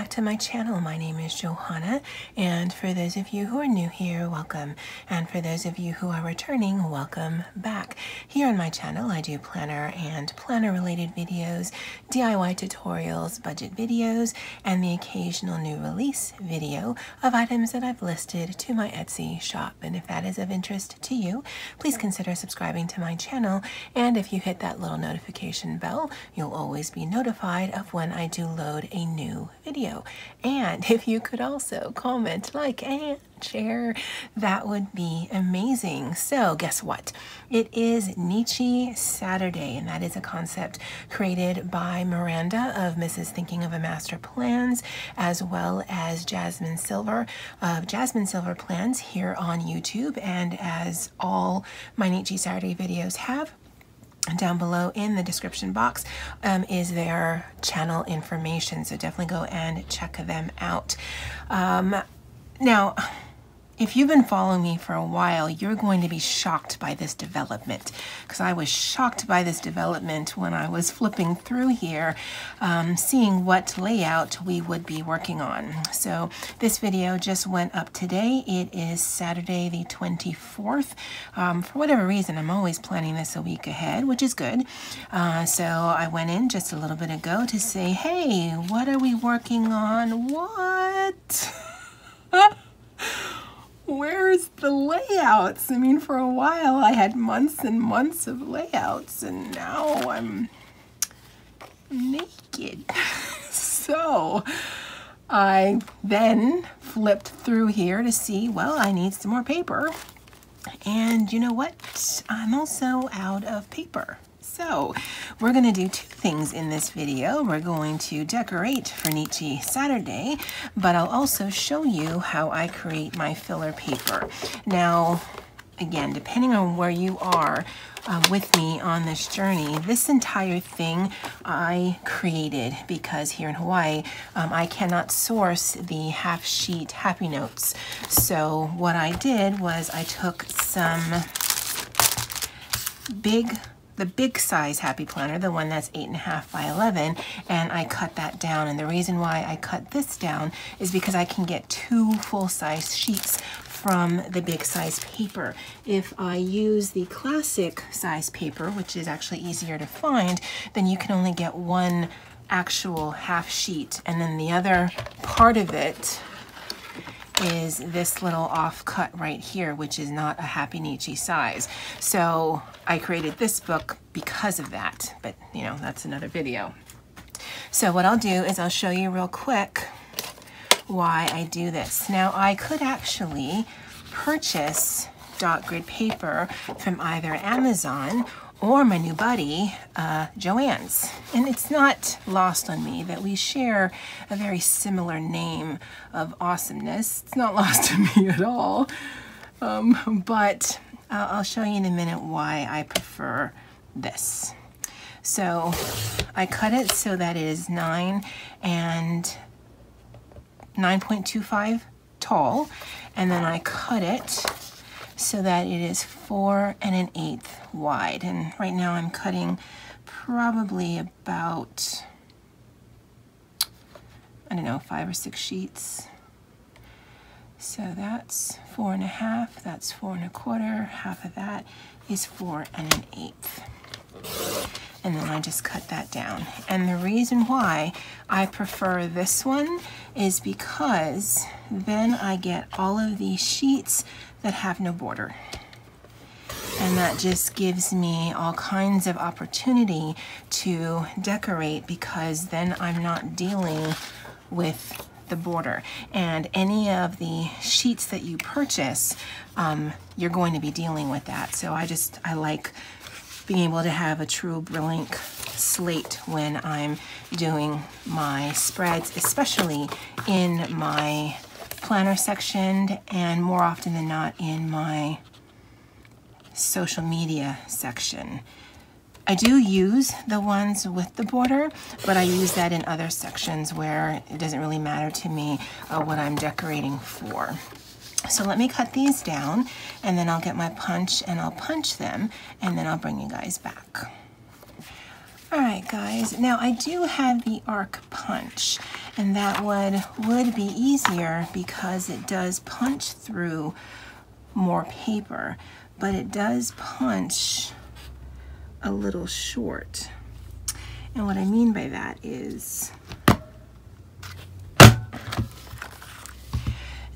back to my channel. My name is Johanna, and for those of you who are new here, welcome. And for those of you who are returning, welcome back. Here on my channel, I do planner and planner-related videos, DIY tutorials, budget videos, and the occasional new release video of items that I've listed to my Etsy shop. And if that is of interest to you, please consider subscribing to my channel. And if you hit that little notification bell, you'll always be notified of when I do load a new video. And if you could also comment, like, and share, that would be amazing. So guess what? It is Nichi Saturday, and that is a concept created by Miranda of Mrs. Thinking of a Master Plans, as well as Jasmine Silver of Jasmine Silver Plans here on YouTube, and as all my Nichi Saturday videos have. Down below in the description box is their channel information, so definitely go and check them out. Now, if you've been following me for a while, you're going to be shocked by this development, because I was shocked by this development when I was flipping through here, seeing what layout we would be working on. So this video just went up today. It is Saturday the 24th. For whatever reason, I'm always planning this a week ahead, which is good. So I went in just a little bit ago to say, hey, what are we working on? What? Where's the layouts? I mean, for a while I had months and months of layouts, and now I'm naked. So I then flipped through here to see, well, I need some more paper. And you know what? I'm also out of paper. So we're going to do two things in this video. We're going to decorate for Nichi Saturday, but I'll also show you how I create my filler paper. Now, again, depending on where you are with me on this journey, this entire thing I created because here in Hawaii, I cannot source the half sheet Happy Notes. So what I did was I took some the big size Happy Planner, the one that's 8.5 by 11, and I cut that down. And the reason why I cut this down is because I can get two full-size sheets from the big size paper. If I use the classic size paper, which is actually easier to find, then you can only get one actual half sheet, and then the other part of it is this little offcut right here, which is not a HappyNichi size. So I created this book because of that, but you know, that's another video. So what I'll do is I'll show you real quick why I do this. Now, I could actually purchase dot grid paper from either Amazon or my new buddy, Joann's. And it's not lost on me that we share a very similar name of awesomeness. It's not lost on me at all. But I'll show you in a minute why I prefer this. So I cut it so that it is 9 and 9.25 tall, and then I cut it so that it is 4 1/8 wide. And right now I'm cutting probably about, I don't know, 5 or 6 sheets. So that's 4 1/2, that's 4 1/4, half of that is 4 1/8. And then I just cut that down. And the reason why I prefer this one is because then I get all of these sheets that have no border. And that just gives me all kinds of opportunity to decorate, because then I'm not dealing with the border. And any of the sheets that you purchase, you're going to be dealing with that. So I like being able to have a true blank slate when I'm doing my spreads, especially in my planner section, and more often than not in my social media section. I do use the ones with the border, but I use that in other sections where it doesn't really matter to me what I'm decorating for. So let me cut these down, and then I'll get my punch and I'll punch them, and then I'll bring you guys back. All right, guys, now I do have the arc punch, And that would be easier because it does punch through more paper, but it does punch a little short. And what I mean by that is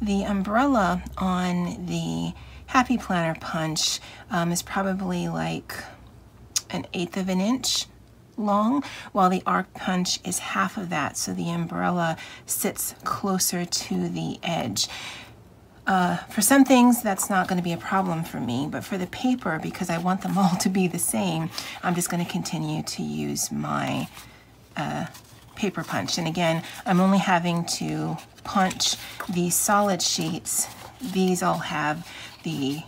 the umbrella on the Happy Planner punch is probably like 1/8 of an inch long, while the arc punch is half of that, so the umbrella sits closer to the edge. For some things that's not going to be a problem for me, but for the paper, because I want them all to be the same, I'm just going to continue to use my paper punch. And again, I'm only having to punch these solid sheets. These all have the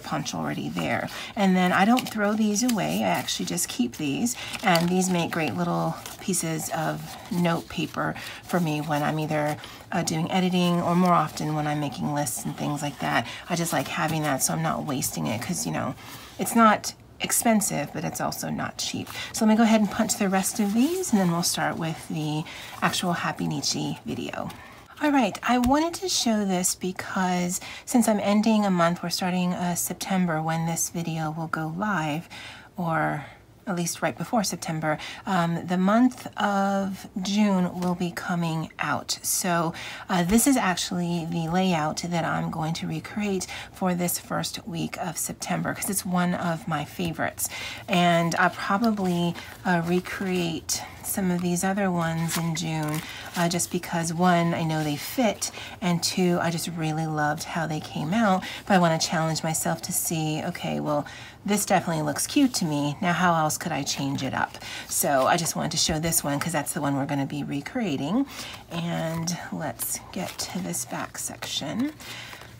punch already there. And then I don't throw these away, I actually just keep these, and these make great little pieces of note paper for me when I'm either doing editing, or more often when I'm making lists and things like that. I just like having that so I'm not wasting it, because, you know, it's not expensive, but it's also not cheap. So let me go ahead and punch the rest of these, and then we'll start with the actual HappyNichi video. All right, I wanted to show this because since I'm ending a month, we're starting September when this video will go live, or at least right before September. The month of June will be coming out. So this is actually the layout that I'm going to recreate for this first week of September, because it's one of my favorites. And I'll probably recreate some of these other ones in June, just because one, I know they fit, and two, I just really loved how they came out. But I want to challenge myself to see, okay, well, this definitely looks cute to me. Now, how else could I change it up? So I just wanted to show this one because that's the one we're going to be recreating. And let's get to this back section.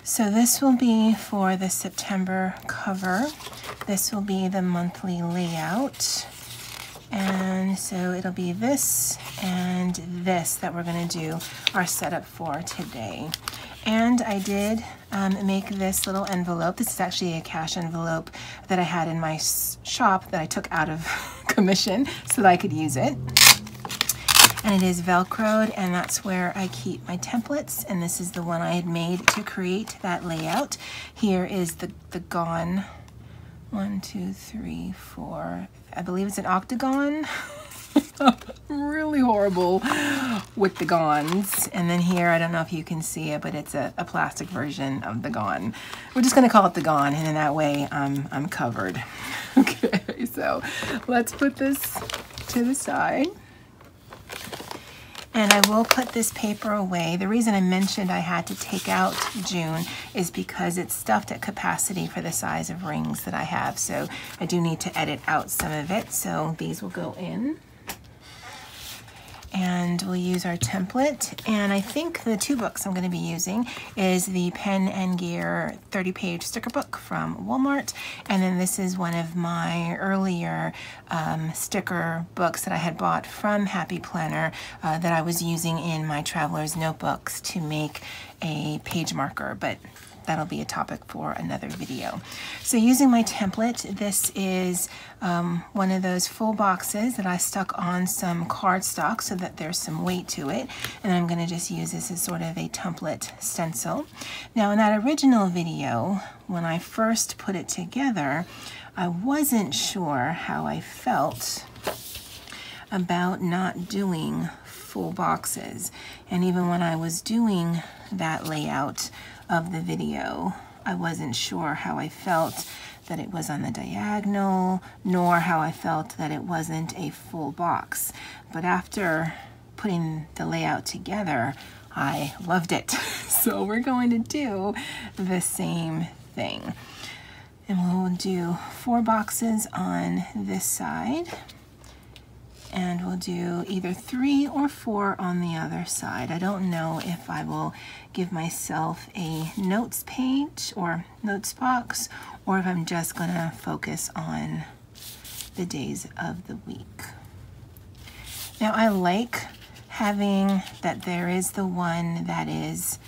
So this will be for the September cover. This will be the monthly layout. And so it'll be this and this that we're going to do our setup for today. And I did make this little envelope. This is actually a cash envelope that I had in my shop that I took out of commission so that I could use it. And it is Velcroed, and that's where I keep my templates. And this is the one I had made to create that layout. Here is the gone. 1, 2, 3, 4. I believe it's an octagon. Really horrible with the gons. And then here, I don't know if you can see it, but it's a plastic version of the gon. We're just gonna call it the gon, and in that way, I'm covered. Okay, so let's put this to the side. And I will put this paper away. The reason I mentioned I had to take out June is because it's stuffed at capacity for the size of rings that I have. So I do need to edit out some of it. So these will go in. And we'll use our template. And I think the two books I'm going to be using is the Pen and Gear 30-page sticker book from Walmart. And then this is one of my earlier sticker books that I had bought from Happy Planner that I was using in my traveler's notebooks to make a page marker. But that'll be a topic for another video. So using my template, this is one of those full boxes that I stuck on some cardstock so that there's some weight to it. And I'm gonna just use this as sort of a template stencil. Now in that original video, when I first put it together, I wasn't sure how I felt about not doing full boxes. And even when I was doing that layout of the video, I wasn't sure how I felt that it was on the diagonal, nor how I felt that it wasn't a full box. But after putting the layout together, I loved it. So we're going to do the same thing. And we'll do 4 boxes on this side. And we'll do either 3 or 4 on the other side. I don't know if I will give myself a notes page or notes box, or if I'm just gonna focus on the days of the week. Now I like having that there is the one that is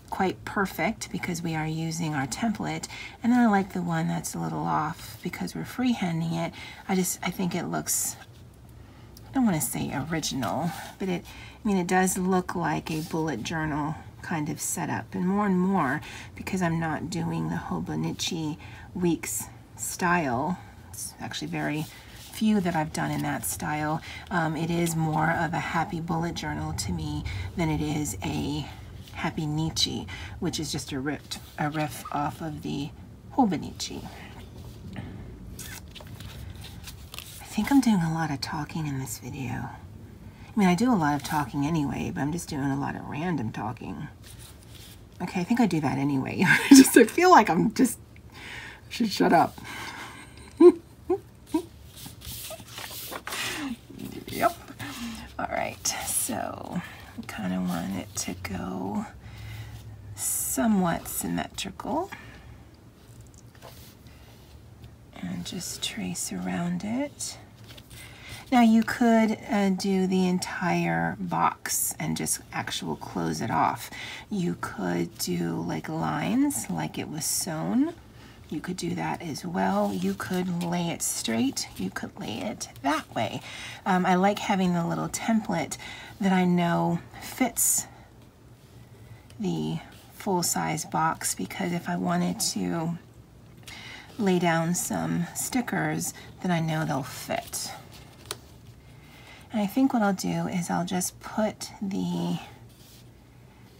quite perfect because we are using our template, and then I like the one that's a little off because we're freehanding it. I think it looks don't want to say original, but I mean, it does look like a bullet journal kind of setup, and more, because I'm not doing the Fauxbonichi weeks style. It's actually very few that I've done in that style. It is more of a happy bullet journal to me than it is a HappyNichi, which is just a riff off of the Fauxbonichi. I think I'm doing a lot of talking in this video. I mean, I do a lot of talking anyway, but I'm just doing a lot of random talking. Okay, I think I do that anyway. I feel like I should shut up. Yep. All right, so I kind of want it to go somewhat symmetrical. And just trace around it. Now you could do the entire box and just close it off. You could do like lines, like it was sewn. You could do that as well. You could lay it straight. You could lay it that way. I like having the little template that I know fits the full-size box, because if I wanted to lay down some stickers, then I know they'll fit. And I think what I'll do is I'll just put the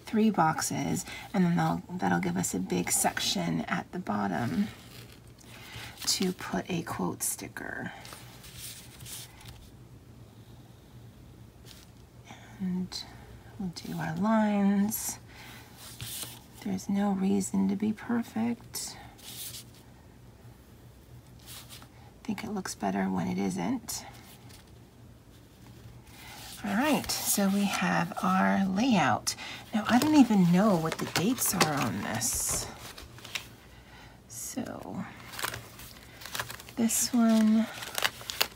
3 boxes, and then that'll give us a big section at the bottom to put a quote sticker. And we'll do our lines. There's no reason to be perfect. I think it looks better when it isn't. All right, so we have our layout. Now, I don't even know what the dates are on this. So this one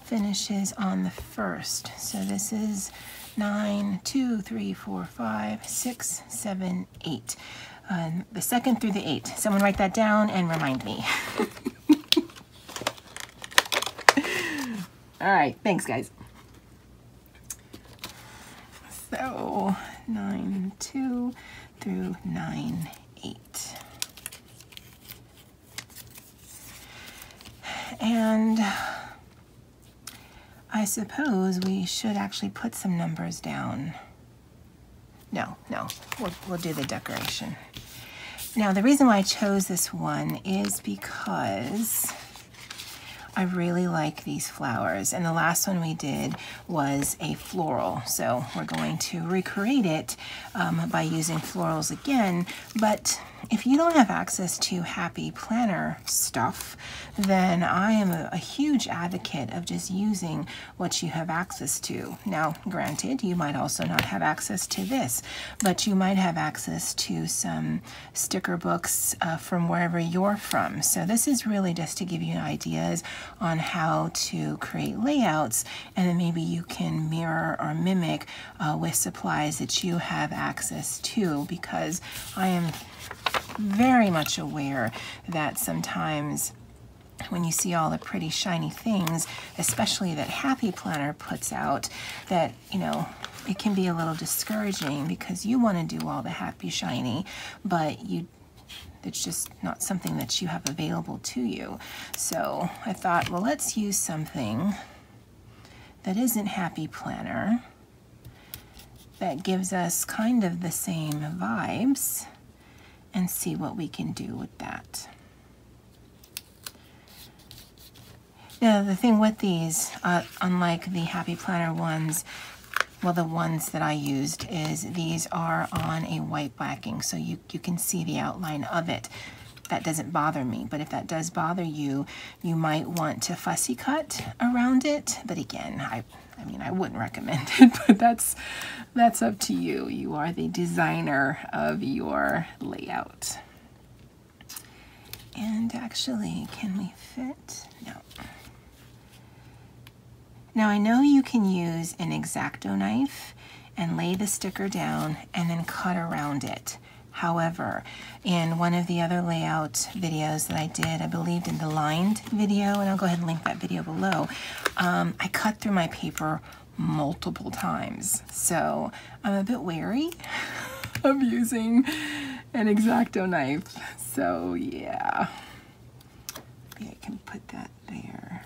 finishes on the 1st. So this is 9, 2, 3, 4, 5, 6, 7, 8. The 2nd through the 8th. Someone write that down and remind me. All right, thanks, guys. So 9-2 through 9-8. And I suppose we should actually put some numbers down. No, we'll do the decoration. Now, the reason why I chose this one is because I really like these flowers, and the last one we did was a floral, so we're going to recreate it by using florals again. But if you don't have access to Happy Planner stuff, then I am a huge advocate of just using what you have access to. Now, granted, you might also not have access to this, but you might have access to some sticker books from wherever you're from. So this is really just to give you ideas on how to create layouts, and then maybe you can mirror or mimic with supplies that you have access to, because I am very much aware that sometimes when you see all the pretty shiny things, especially that Happy Planner puts out, that, you know, it can be a little discouraging because you want to do all the happy shiny, but it's just not something that you have available to you. So I thought, well, let's use something that isn't Happy Planner, that gives us kind of the same vibes, and see what we can do with that. Now, the thing with these, unlike the Happy Planner ones, well, the ones that I used, is these are on a white backing, so you can see the outline of it. That doesn't bother me, but if that does bother you, you might want to fussy cut around it. But again, I mean, I wouldn't recommend it, but that's up to you. You are the designer of your layout. And actually, can we fit? No. Now, I know you can use an X-Acto knife and lay the sticker down and then cut around it. However, in one of the other layout videos that I did, I believe in the lined video, and I'll go ahead and link that video below, I cut through my paper multiple times. So I'm a bit wary of using an X-Acto knife. So yeah, maybe I can put that there.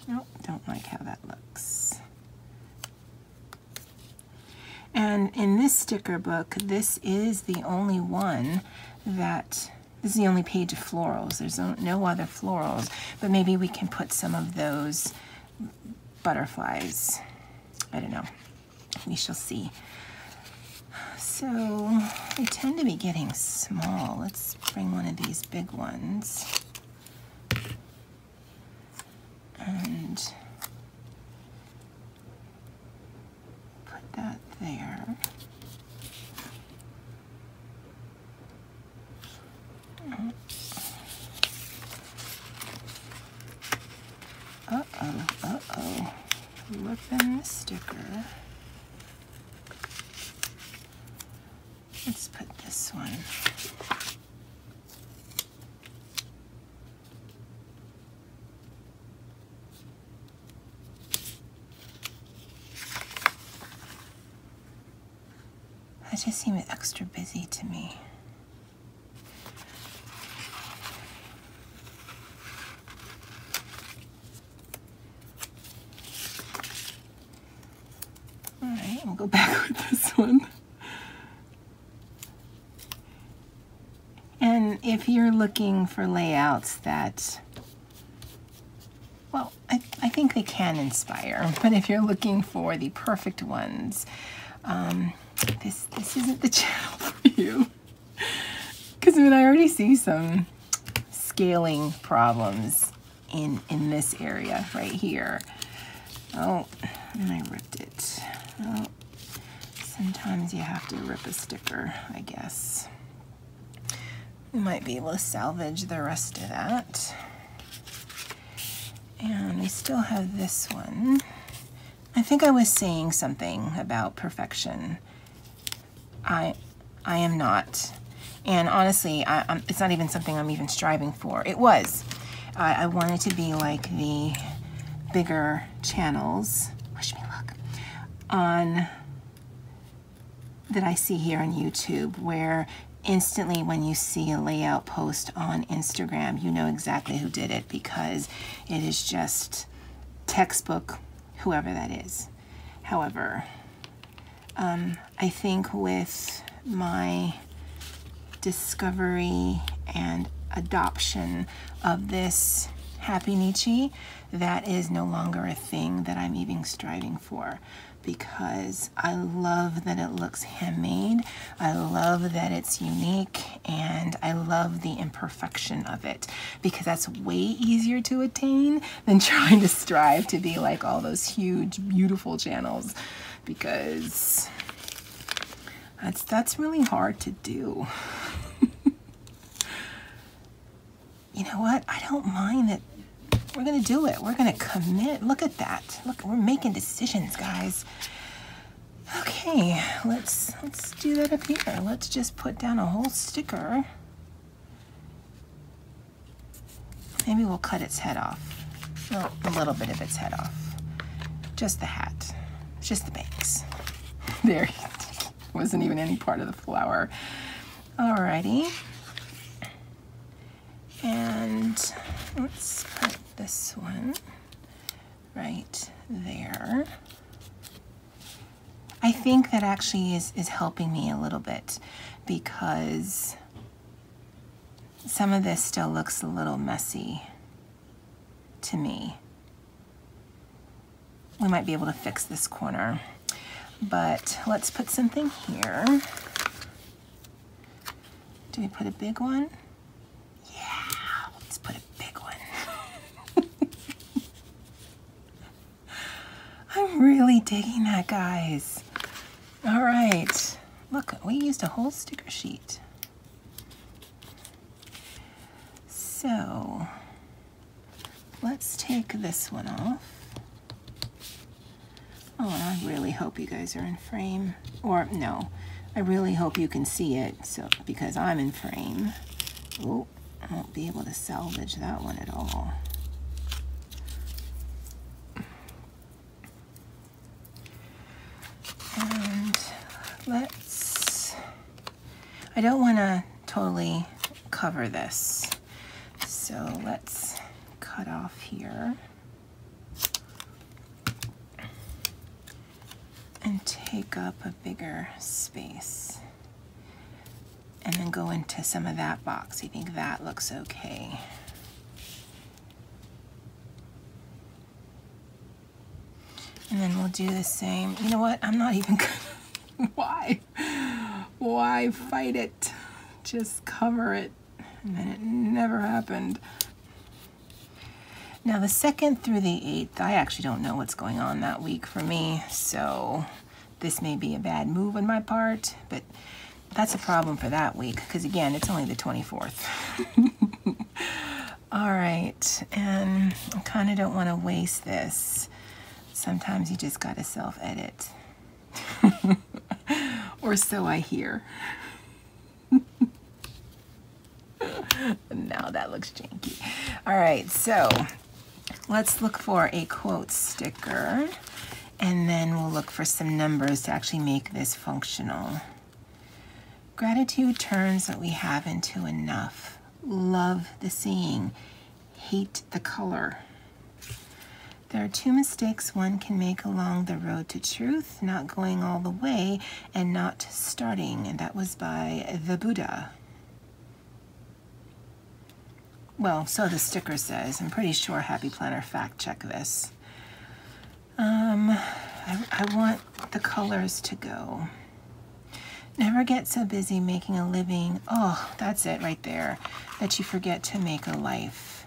Nope, don't like how that looks. And in this sticker book, this is the only one that, this is the only page of florals. There's no other florals, but maybe we can put some of those butterflies. I don't know, we shall see. So they tend to be getting small. Let's bring one of these big ones. And put that there. Uh-oh, uh-oh. Ripping the sticker. Let's put this one. That just seemed extra busy to me. All right, we'll go back with this one. And if you're looking for layouts that, well, I think they can inspire, but if you're looking for the perfect ones, this isn't the channel for you. Because I mean, I already see some scaling problems in this area right here. Oh, and I ripped it. Oh, sometimes you have to rip a sticker, I guess. We might be able to salvage the rest of that. And we still have this one. I think I was saying something about perfection. I am not. And honestly, it's not even something I'm even striving for. It was. I wanted to be like the bigger channels, wish me luck, that I see here on YouTube, where instantly when you see a layout post on Instagram, you know exactly who did it, because it is just textbook, whoever that is. However, I think with my discovery and adoption of this HappyNichi, that is no longer a thing that I'm even striving for, because I love that it looks handmade, I love that it's unique, and I love the imperfection of it, because that's way easier to attain than trying to strive to be like all those huge, beautiful channels, because that's really hard to do. You know what? I don't mind that. We're gonna do it. We're gonna commit. Look at that. Look, we're making decisions, guys. Okay, let's do that up here. Let's just put down a whole sticker. Maybe we'll cut its head off. Well, a little bit of its head off. Just the hat. Just the bangs. There. Wasn't even any part of the flower. Alrighty. And let's put this one right there. I think that actually is helping me a little bit, because some of this still looks a little messy to me. We might be able to fix this corner, but let's put something here. Do we put a big one? Put a big one. I'm really digging that, guys. All right, look, we used a whole sticker sheet. So let's take this one off. Oh, and I really hope you guys are in frame. Or no, I really hope you can see it, so because I'm in frame. Oh, I won't be able to salvage that one at all. And I don't want to totally cover this, so let's cut off here and take up a bigger space, and then go into some of that box. I think that looks okay. And then we'll do the same. You know what? I'm not even gonna, why fight it? Just cover it. And then it never happened. Now the 2nd through the 8th, I actually don't know what's going on that week for me, so this may be a bad move on my part, but that's a problem for that week, because again, it's only the 24th. All right, and I kind of don't want to waste this. Sometimes you just gotta self-edit. Or so I hear. Now that looks janky. All right, so let's look for a quote sticker, and then we'll look for some numbers to actually make this functional. Gratitude turns what we have into enough. Love the seeing, hate the color. There are 2 mistakes one can make along the road to truth: not going all the way and not starting. And that was by the Buddha. Well, so the sticker says. I'm pretty sure Happy Planner fact check this. I want the colors to go. Never get so busy making a living. Oh, that's it right there. That you forget to make a life.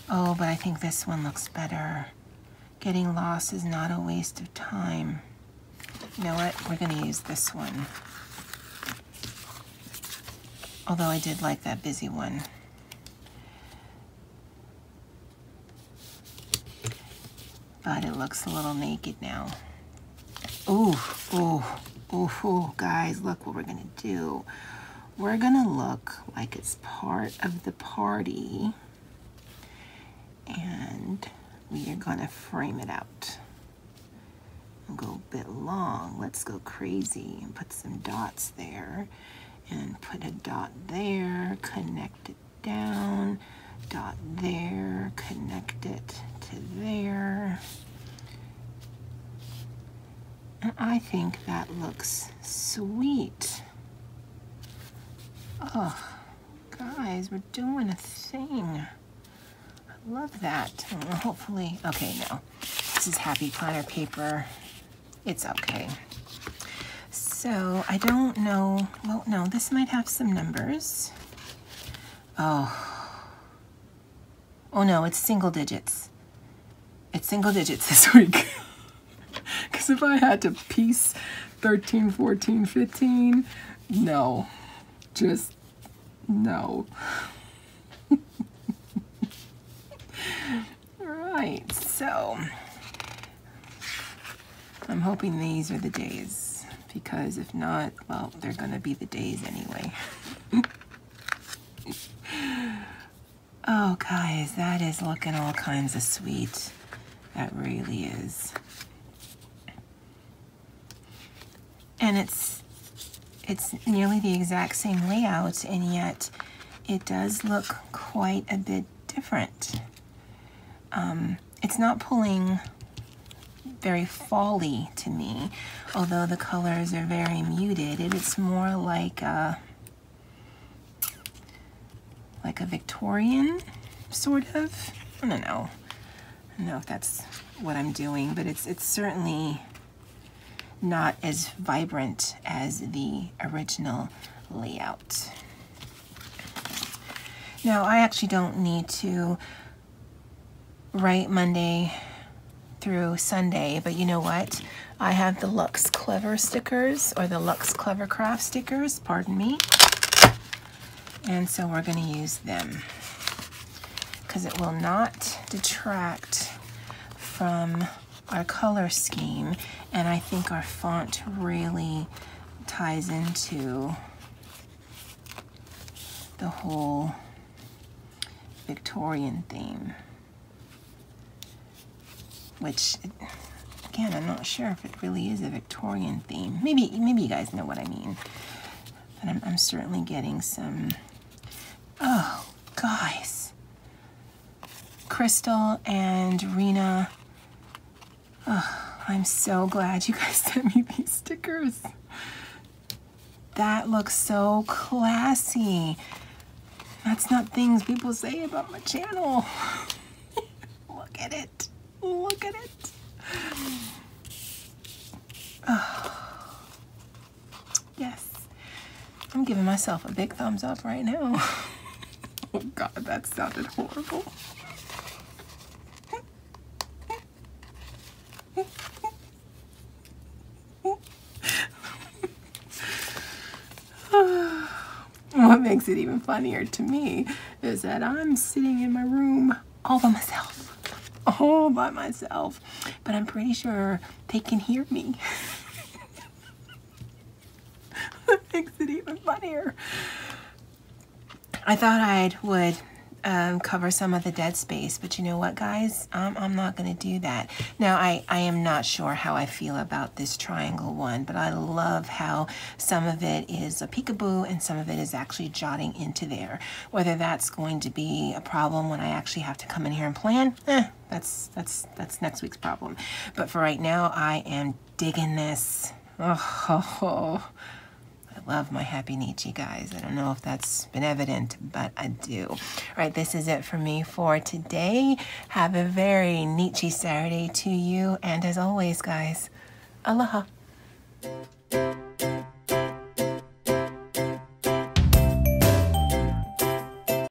Oh, but I think this one looks better. Getting lost is not a waste of time. You know what? We're going to use this one. Although I did like that busy one. But it looks a little naked now. Ooh, ooh, ooh, ooh. Guys, look what we're going to do. We're going to look like it's part of the party. And we are going to frame it out. We'll go a bit long. Let's go crazy and put some dots there. And put a dot there, connect it down, dot there, connect it to there. And I think that looks sweet. Oh, guys, we're doing a thing. I love that. Hopefully, okay, no. This is Happy Planner paper. It's okay. So I don't know, well, no, this might have some numbers. Oh no, it's single digits. It's single digits this week. Because if I had to piece 13, 14, 15, no, just no. All right, so I'm hoping these are the days. Because if not, well, they're gonna be the days anyway. Oh, guys, that is looking all kinds of sweet. That really is. And it's nearly the exact same layout, and yet it does look quite a bit different. It's not pulling very fall-y to me, although the colors are very muted. It's more like a Victorian, sort of. I don't know. I don't know if that's what I'm doing, but it's certainly not as vibrant as the original layout. Now, I actually don't need to write Monday through Sunday, but you know what? I have the Luxe Clever stickers, or the Luxe Clever Craft stickers, pardon me. And so we're going to use them because it will not detract from our color scheme, and I think our font really ties into the whole Victorian theme, which, again, I'm not sure if it really is a Victorian theme. Maybe you guys know what I mean. And I'm certainly getting some, oh, guys. Crystal and Rena, oh, I'm so glad you guys sent me these stickers. That looks so classy. That's not things people say about my channel. Look at it. Look at it. Oh. Yes. I'm giving myself a big thumbs up right now. Oh God, that sounded horrible. What makes it even funnier to me is that I'm sitting in my room all by myself. All by myself. But I'm pretty sure they can hear me. That makes it even funnier. I thought I would cover some of the dead space, but you know what, guys? I'm not going to do that. Now, I am not sure how I feel about this triangle one, but I love how some of it is a peekaboo and some of it is actually jotting into there. Whether that's going to be a problem when I actually have to come in here and plan, that's next week's problem. But for right now, I am digging this. Oh. I love my HappyNichi, guys. I don't know if that's been evident, but I do. All right, this is it for me for today. Have a very Nichi Saturday to you. And as always, guys, aloha.